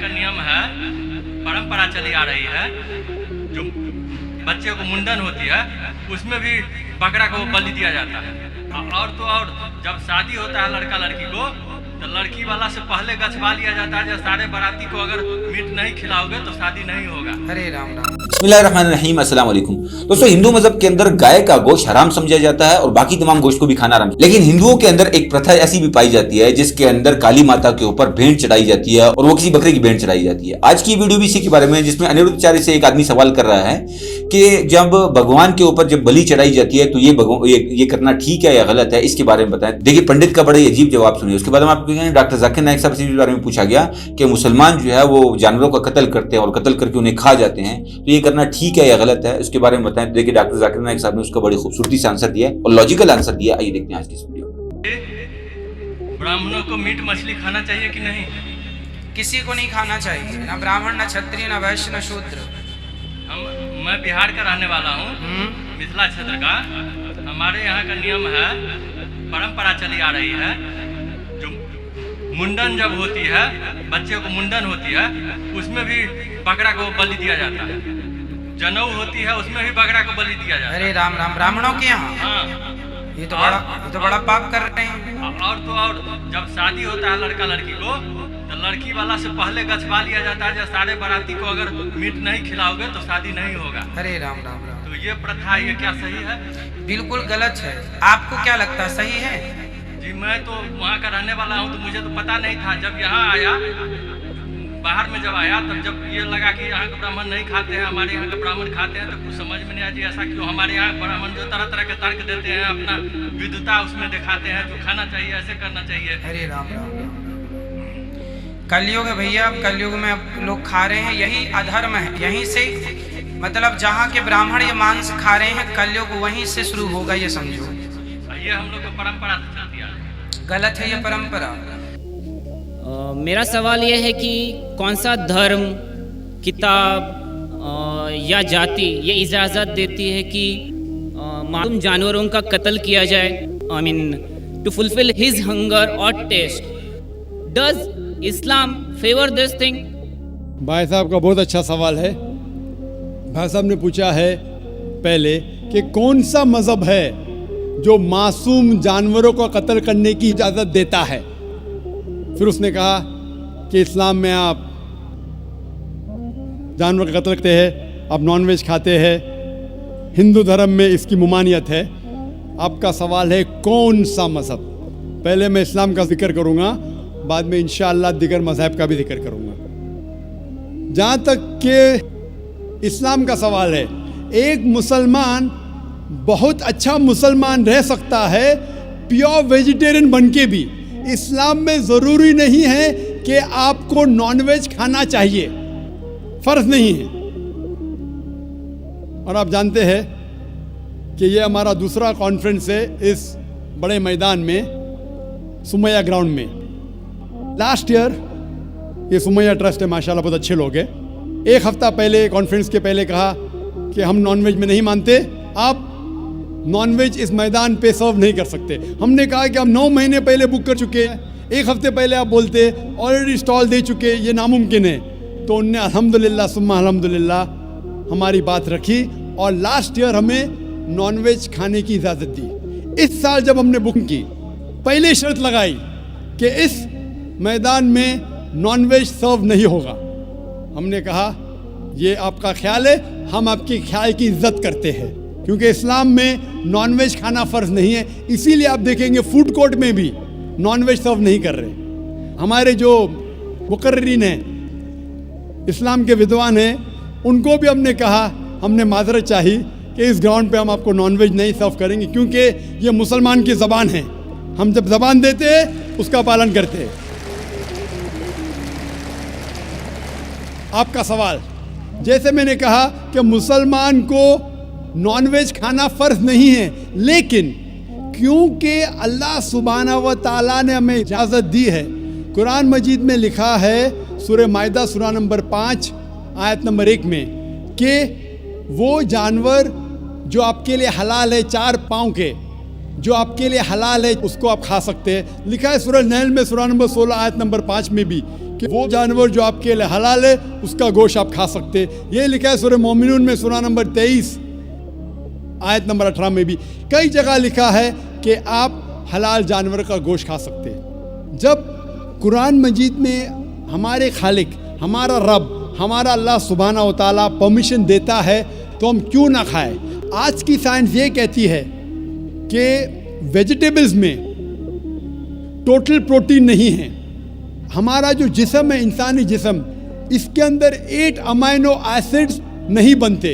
का नियम है, परंपरा चली आ रही है, जो बच्चे को मुंडन होती है उसमें भी बकरा को बलि दिया जाता है। और तो और जब शादी होता है लड़का लड़की को, तो लड़की वाला से पहले गछवा लिया जाता है, जब सारे बाराती को अगर मीट नहीं खिलाओगे तो शादी नहीं होगा। हरे राम राम। बिस्मिल्लाहिर्रहमानिर्रहीम, अस्सलाम वालेकुम। दोस्तों, हिंदू मजहब के अंदर गाय का गोश्त हराम समझा जाता है और बाकी तमाम गोश्त को भी खाना हराम। लेकिन हिंदुओं के अंदर एक प्रथा ऐसी भी पाई जाती है जिसके अंदर काली माता के ऊपर भेंट चढ़ाई जाती है और वो किसी बकरे की भेंट चढ़ाई जाती है। आज की वीडियो भी इसी के बारे में, जिसमें अनिरुद्धाचार्य से एक आदमी सवाल कर रहा है कि जब भगवान के ऊपर जब बलि चढ़ाई जाती है तो ये करना ठीक है या गलत है, इसके बारे में बताएं। देखिए, पंडित का बड़ा ही अजीब जवाब सुनिए। उसके बाद हम आपको कहेंगे डॉक्टर जाकिर नाइक साहब से इस बारे में पूछा गया कि मुसलमान जो है वो जानवरों का कत्ल करते हैं और कत्ल करके उन्हें खा जाते हैं, तो ये करना ठीक है या गलत है, उसके बारे में बताएं। देखिए, डॉक्टर जाकिर नाइक साहब ने उसका बड़ी खूबसूरती से आंसर दिया और लॉजिकल आंसर दिया। आइए देखते हैं आज की इस वीडियो में। ब्राह्मणों को मीट मछली खाना चाहिए कि नहीं? किसी को नहीं खाना चाहिए, ना ब्राह्मण, ना क्षत्रिय, ना वैश्य, ना शूद्र। मैं बिहार का रहने वाला हूँ, मिथिला क्षेत्र का। हमारे यहाँ का नियम है, परंपरा चली आ रही है, जो मुंडन जब होती है, बच्चे को मुंडन होती है, उसमें भी बकरा को बलि दिया जाता है। जनेऊ होती है, उसमें भी बकरा को बलि दिया जाता है। अरे राम राम। ब्राह्मणों के यहाँ हाँ। ये तो बड़ा पाप कर रहे हैं। और तो और जब शादी होता है लड़का लड़की को, तो लड़की वाला से पहले गछवा लिया जाता है, जब सारे बाराती को अगर मीट नहीं खिलाओगे तो शादी नहीं होगा। अरे राम राम राम। तो ये प्रथा, ये क्या सही है? बिल्कुल गलत है। आपको क्या लगता है, सही है? जी, मैं तो वहाँ का रहने वाला हूँ, तो मुझे तो पता नहीं था। जब यहाँ आया, बाहर में जब आया, तब जब ये लगा कि यहाँ के ब्राह्मण नहीं खाते हैं, हमारे यहाँ के ब्राह्मण खाते हैं, तो कुछ समझ में नहीं आया जी ऐसा क्यों। हमारे यहाँ ब्राह्मण जो तरह तरह के तर्क देते हैं, अपना विद्वता उसमें दिखाते हैं, जो खाना चाहिए ऐसे करना चाहिए। अरे राम राम राम। कलयुग है भैया, अब कलयुग में अब लोग खा रहे हैं, यही अधर्म है। यहीं से मतलब जहाँ के ब्राह्मण ये मांस खा रहे हैं, कलयुग वहीं से शुरू होगा, ये समझो। ये हम लोग को परंपरा से चलती आ रही है। गलत है ये परंपरा। मेरा सवाल यह है कि कौन सा धर्म, किताब या जाति ये इजाज़त देती है कि मासूम जानवरों का कत्ल किया जाए, I mean to fulfil his hunger और taste. Does Islam favour this thing? भाई साहब का बहुत अच्छा सवाल है। भाई साहब ने पूछा है पहले कि कौन सा मज़हब है जो मासूम जानवरों को कत्ल करने की इजाज़त देता है। फिर उसने कहा कि इस्लाम में आप जानवर का कत्ल करते हैं, आप नॉनवेज खाते हैं, हिंदू धर्म में इसकी ममानियत है। आपका सवाल है कौन सा मज़हब। पहले मैं इस्लाम का जिक्र करूँगा, बाद में इंशाअल्लाह दिगर मज़हब का भी जिक्र करूँगा। जहाँ तक कि इस्लाम का सवाल है, एक मुसलमान बहुत अच्छा मुसलमान रह सकता है प्योर वेजिटेरियन बन के भी। इस्लाम में ज़रूरी नहीं है कि आपको नॉनवेज खाना चाहिए, फ़र्ज़ नहीं है। और आप जानते हैं कि ये हमारा दूसरा कॉन्फ्रेंस है इस बड़े मैदान में, सुमैया ग्राउंड में। लास्ट ईयर ये सुमैया ट्रस्ट है, माशाल्लाह बहुत अच्छे लोग हैं। एक हफ़्ता पहले कॉन्फ्रेंस के पहले कहा कि हम नॉनवेज में नहीं मानते, आप नॉनवेज इस मैदान पे सर्व नहीं कर सकते। हमने कहा कि हम 9 महीने पहले बुक कर चुके हैं, एक हफ्ते पहले आप बोलते ऑलरेडी स्टॉल दे चुके, ये नामुमकिन है। तो उनने अल्हम्दुलिल्लाह सुम्मा अल्हम्दुलिल्लाह हमारी बात रखी और लास्ट ईयर हमें नॉनवेज खाने की इजाज़त दी। इस साल जब हमने बुक की, पहले शर्त लगाई कि इस मैदान में नॉनवेज सर्व नहीं होगा। हमने कहा ये आपका ख्याल है, हम आपके ख्याल की इज्जत करते हैं, क्योंकि इस्लाम में नॉनवेज खाना फ़र्ज नहीं है। इसीलिए आप देखेंगे फूड कोर्ट में भी नॉनवेज सर्व नहीं कर रहे। हमारे जो मुकर्रिरीन हैं, इस्लाम के विद्वान हैं, उनको भी हमने कहा, हमने माजरत चाही कि इस ग्राउंड पे हम आपको नॉनवेज नहीं सर्व करेंगे, क्योंकि ये मुसलमान की ज़बान है। हम जब ज़बान देते हैं उसका पालन करते हैं। आपका सवाल, जैसे मैंने कहा कि मुसलमान को नॉनवेज खाना फ़र्ज नहीं है, लेकिन क्योंकि अल्लाह सुब्हानहू व तआला ने हमें इजाज़त दी है, कुरान मजीद में लिखा है सूरह माइदा सूरा नंबर 5 आयत नंबर 1 में कि वो जानवर जो आपके लिए हलाल है, 4 पाँव के, जो आपके लिए हलाल है, उसको आप खा सकते हैं। लिखा है सूरह नहल में सूरा नंबर 16 आयत नंबर 5 में भी कि वो जानवर जो आपके लिए हलाल है उसका गोश्त आप खा सकते। ये लिखा है सूरह मोमिनून में सूरा नंबर 23 आयत नंबर 18 में भी कई जगह लिखा है कि आप हलाल जानवर का गोश्त खा सकते। जब कुरान मजीद में हमारे खालिक, हमारा रब, हमारा अल्लाह सुब्हानहू व तआला परमिशन देता है तो हम क्यों ना खाएं। आज की साइंस ये कहती है कि वेजिटेबल्स में टोटल प्रोटीन नहीं है। हमारा जो जिस्म है, इंसानी जिस्म, इसके अंदर 8 अमाइनो एसिड्स नहीं बनते।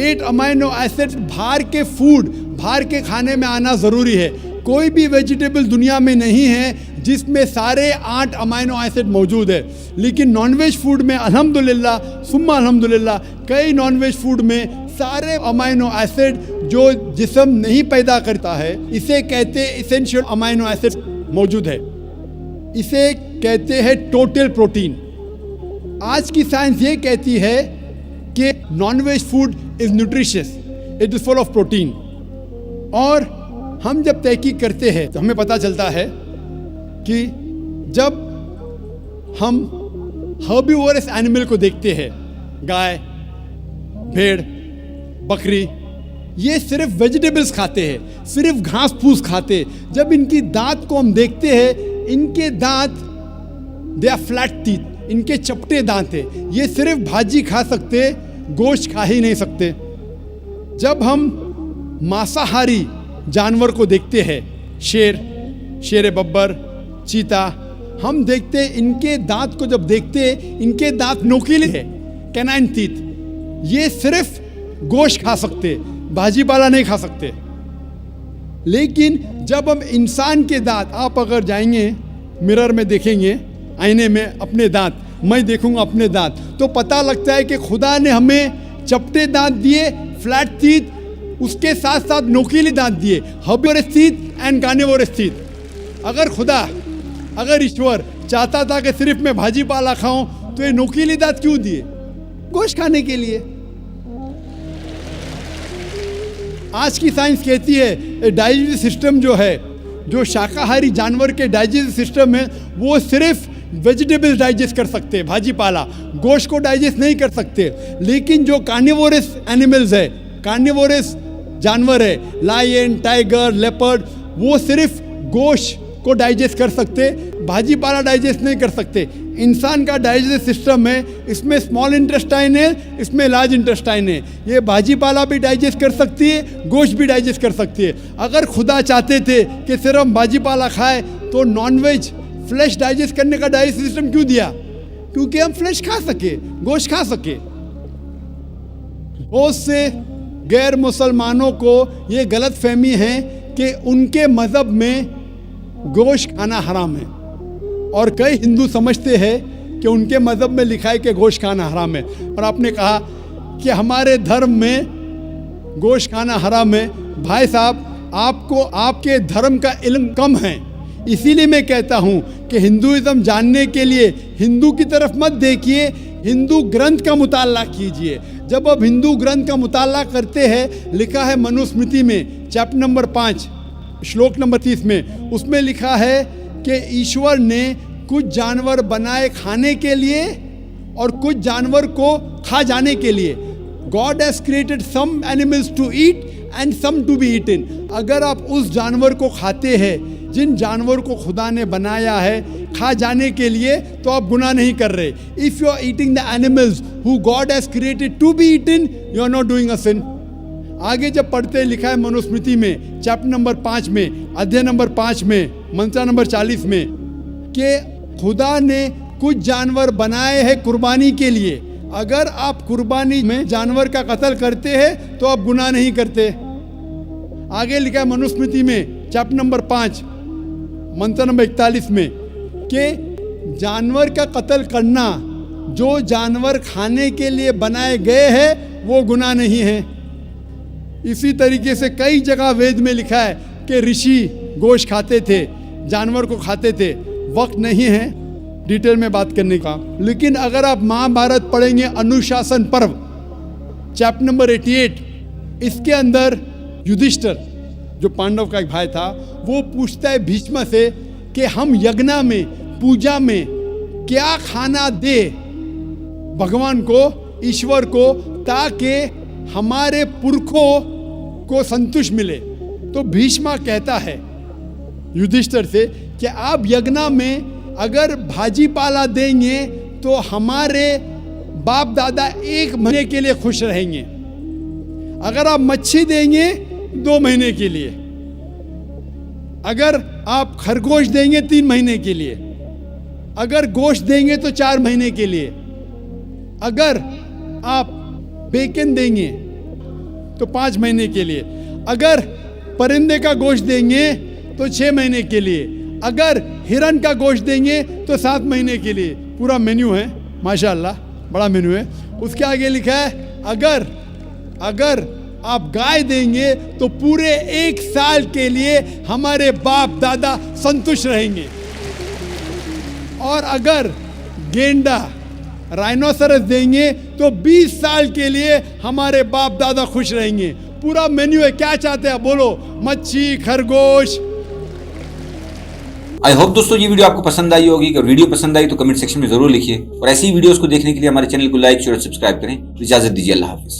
8 अमाइनो एसिड्स बाहर के फूड, बाहर के खाने में आना ज़रूरी है। कोई भी वेजिटेबल दुनिया में नहीं है जिसमें सारे 8 अमाइनो एसिड मौजूद है। लेकिन नॉनवेज फूड में अल्हम्दुलिल्लाह सुम्मा अल्हम्दुलिल्लाह कई नॉनवेज फूड में सारे अमाइनो एसिड जो जिस्म नहीं पैदा करता है, इसे कहते हैं इसेंशियल अमाइनो एसिड मौजूद है। इसे कहते हैं टोटल प्रोटीन। आज की साइंस ये कहती है कि nonveg food is nutritious, it is full of protein. और हम जब तहकीक करते हैं तो हमें पता चलता है कि जब हम हर्बीवोरस एनिमल को देखते हैं, गाय, भेड़, बकरी, ये सिर्फ वेजिटेबल्स खाते हैं, सिर्फ घास फूस खाते हैं। जब इनकी दांत को हम देखते हैं, इनके दांत दे आर फ्लैट टीथ, इनके चपटे दांत हैं। ये सिर्फ भाजी खा सकते, गोश्त खा ही नहीं सकते। जब हम मांसाहारी जानवर को देखते हैं, शेर बब्बर, चीता, हम देखते हैं इनके दांत को जब देखते हैं, इनके दांत नोकीले हैं, कैनाइन टीथ। ये सिर्फ गोश्त खा सकते, भाजी पाला नहीं खा सकते। लेकिन जब हम इंसान के दांत, आप अगर जाएंगे मिरर में देखेंगे, आईने में अपने दांत, मैं देखूंगा अपने दांत, तो पता लगता है कि खुदा ने हमें चपटे दांत दिए, फ्लैट टीथ, उसके साथ साथ नोकीले दांत दिए, herbivorous teeth and carnivorous teeth. अगर ईश्वर चाहता था कि सिर्फ मैं भाजी पाला खाऊं तो ये नोकीले दांत क्यों दिए? गोश्त खाने के लिए। आज की साइंस कहती है डाइजेस्टिव सिस्टम जो है, जो शाकाहारी जानवर के डाइजेस्टिव सिस्टम है, वो सिर्फ वेजिटेबल्स डाइजेस्ट कर सकते हैं, भाजी पाला, गोश्त को डाइजेस्ट नहीं कर सकते। लेकिन जो कार्निवोरस एनिमल्स है, कार्निवोरस जानवर है, लायन, टाइगर, लेपर्ड, वो सिर्फ गोश्त को डाइजेस्ट कर सकते, भाजी पाला डाइजेस्ट नहीं कर सकते। इंसान का डाइजेस्टिव सिस्टम है, इसमें स्मॉल इंटेस्टाइन है, इसमें लार्ज इंटेस्टाइन है। ये भाजी पाला भी डाइजेस्ट कर सकती है, गोश्त भी डाइजेस्ट कर सकती है। अगर खुदा चाहते थे कि सिर्फ हम भाजी पाला खाए तो नॉनवेज फ्लैश डाइजेस्ट करने का डाइजेस्टिव सिस्टम क्यों दिया? क्योंकि हम फ्लैश खा सके, गोश्त खा सके। बहुत से गैर मुसलमानों को ये गलत फहमी है कि उनके मज़हब में गोश्त खाना हराम है, और कई हिंदू समझते हैं कि उनके मज़हब में लिखा है कि गोश्त खाना हराम है। और आपने कहा कि हमारे धर्म में गोश्त खाना हराम है। भाई साहब, आपको आपके धर्म का इल्म कम है, इसीलिए मैं कहता हूँ कि हिंदुइज़्म जानने के लिए हिंदू की तरफ मत देखिए, हिंदू ग्रंथ का मुताला कीजिए। जब आप हिंदू ग्रंथ का मुताला करते हैं, लिखा है मनुस्मृति में चैप्टर नंबर 5 श्लोक नंबर 30 में, उसमें लिखा है कि ईश्वर ने कुछ जानवर बनाए खाने के लिए और कुछ जानवर को खा जाने के लिए। God has created some animals to eat and some to be eaten. अगर आप उस जानवर को खाते हैं जिन जानवर को खुदा ने बनाया है खा जाने के लिए, तो आप गुनाह नहीं कर रहे। If you are eating the animals who God has created to be eaten, you are not doing a sin. आगे जब पढ़ते लिखा है मनुस्मृति में चैप्टर नंबर 5 में, अध्याय नंबर 5 में, मंत्र नंबर 40 में, कि खुदा ने कुछ जानवर बनाए हैं कुर्बानी के लिए। अगर आप कुर्बानी में जानवर का कत्ल करते हैं तो आप गुनाह नहीं करते। आगे लिखा है मनुस्मृति में चैप्टर नंबर 5 मंत्र नंबर 41 में कि जानवर का कत्ल करना, जो जानवर खाने के लिए बनाए गए हैं, वो गुनाह नहीं है। इसी तरीके से कई जगह वेद में लिखा है कि ऋषि गोश्त खाते थे, जानवर को खाते थे। वक्त नहीं है डिटेल में बात करने का, लेकिन अगर आप महाभारत पढ़ेंगे अनुशासन पर्व चैप्टर नंबर 88, इसके अंदर युधिष्ठिर जो पांडव का एक भाई था, वो पूछता है भीष्म से कि हम यज्ञ में, पूजा में क्या खाना दे भगवान को, ईश्वर को, ताकि हमारे पुरखों को संतुष्ट मिले। तो भीष्मा कहता है युधिष्ठिर से कि आप यज्ञ में अगर भाजी पाला देंगे तो हमारे बाप दादा 1 महीने के लिए खुश रहेंगे। अगर आप मच्छी देंगे 2 महीने के लिए, अगर आप खरगोश देंगे 3 महीने के लिए, अगर गोश्त देंगे तो 4 महीने के लिए, अगर आप बेकन देंगे तो 5 महीने के लिए, अगर परिंदे का गोश्त देंगे तो 6 महीने के लिए, अगर हिरन का गोश्त देंगे तो 7 महीने के लिए। पूरा मेन्यू है माशाल्लाह, बड़ा मेन्यू है। उसके आगे लिखा है अगर आप गाय देंगे तो पूरे 1 साल के लिए हमारे बाप दादा संतुष्ट रहेंगे, और अगर गेंडा राइनोसरस देंगे तो 20 साल के लिए हमारे बाप दादा खुश रहेंगे। पूरा मेन्यू है, क्या चाहते हैं बोलो, मच्छी, खरगोश। आई होप दोस्तों ये वीडियो आपको पसंद आई होगी। अगर वीडियो पसंद आई तो कमेंट सेक्शन में जरूर लिखिए, और ऐसी वीडियोस को देखने के लिए हमारे चैनल को लाइक शेयर और सब्सक्राइब करें। इजाजत दीजिए, अल्लाह हाफिज।